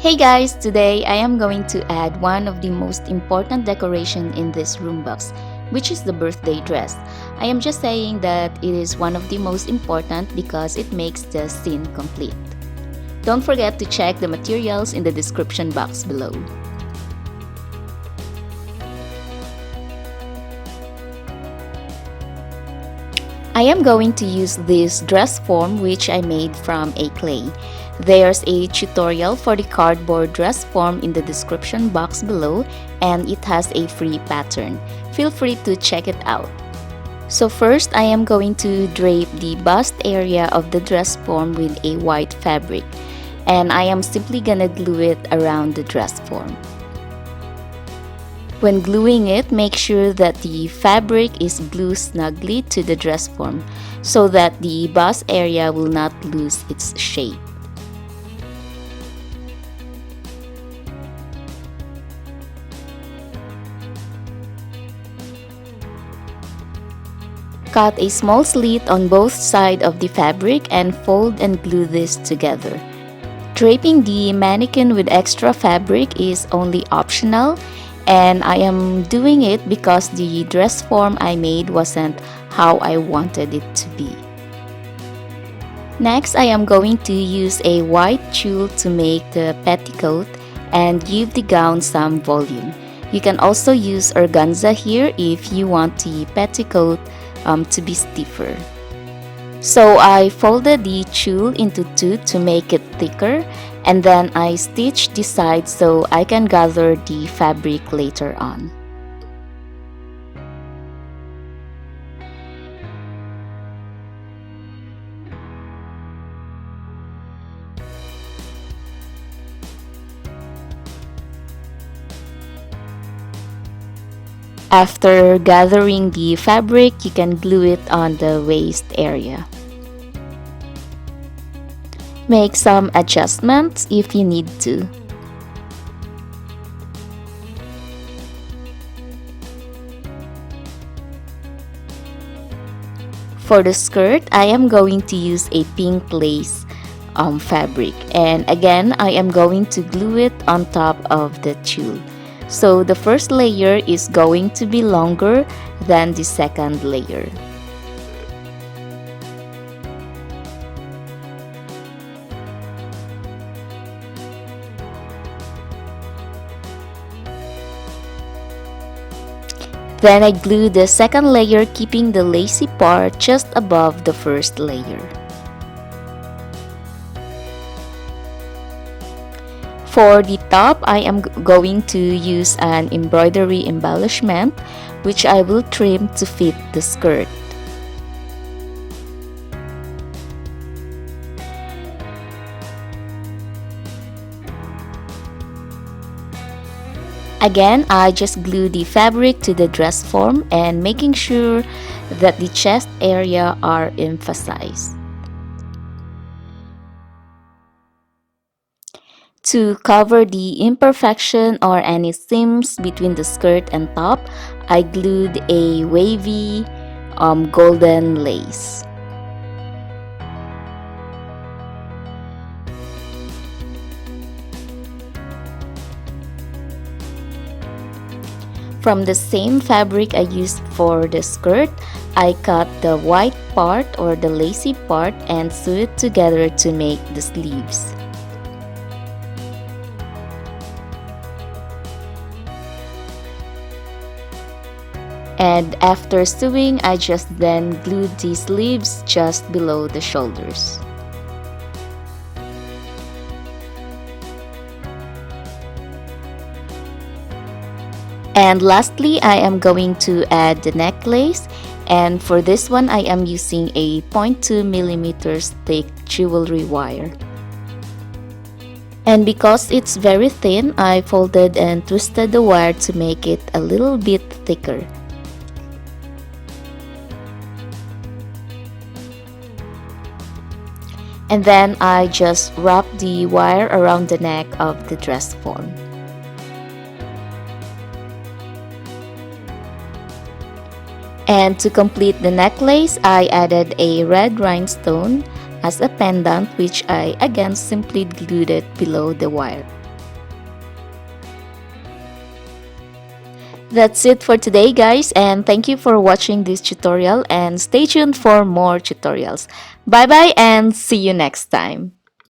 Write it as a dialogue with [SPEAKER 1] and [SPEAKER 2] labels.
[SPEAKER 1] Hey guys, today I am going to add one of the most important decoration in this room box, which is the birthday dress. I am just saying that it is one of the most important because it makes the scene complete. Don't forget to check the materials in the description box below. I am going to use this dress form which I made from a clay. There's a tutorial for the cardboard dress form in the description box below and it has a free pattern. Feel free to check it out. So first I am going to drape the bust area of the dress form with a white fabric and I am simply gonna glue it around the dress form. When gluing it, make sure that the fabric is glued snugly to the dress form so that the bust area will not lose its shape. Cut a small slit on both sides of the fabric and fold and glue this together. Draping the mannequin with extra fabric is only optional, and I am doing it because the dress form I made wasn't how I wanted it to be. Next, I am going to use a white tulle to make the petticoat and give the gown some volume. You can also use organza here if you want the petticoat to be stiffer. So I folded the tulle into two to make it thicker, and then I stitched the sides so I can gather the fabric later on. After gathering the fabric, you can glue it on the waist area. Make some adjustments if you need to. For the skirt, I am going to use a pink lace fabric, and again I am going to glue it on top of the tulle. So the first layer is going to be longer than the second layer. Then I glue the second layer, keeping the lacy part just above the first layer. For the top, I am going to use an embroidery embellishment which I will trim to fit the skirt. Again, I just glue the fabric to the dress form and making sure that the chest area are emphasized. To cover the imperfection or any seams between the skirt and top, I glued a wavy golden lace. From the same fabric I used for the skirt, I cut the white part or the lacy part and sew it together to make the sleeves. And after sewing, I just then glued the sleeves just below the shoulders. And lastly, I am going to add the necklace, and for this one I am using a 0.2 millimeters thick jewelry wire. And because it's very thin, I folded and twisted the wire to make it a little bit thicker. And then I just wrap the wire around the neck of the dress form. And to complete the necklace, I added a red rhinestone as a pendant, which I again simply glued it below the wire. That's it for today, guys, and thank you for watching this tutorial and stay tuned for more tutorials. Bye bye and see you next time.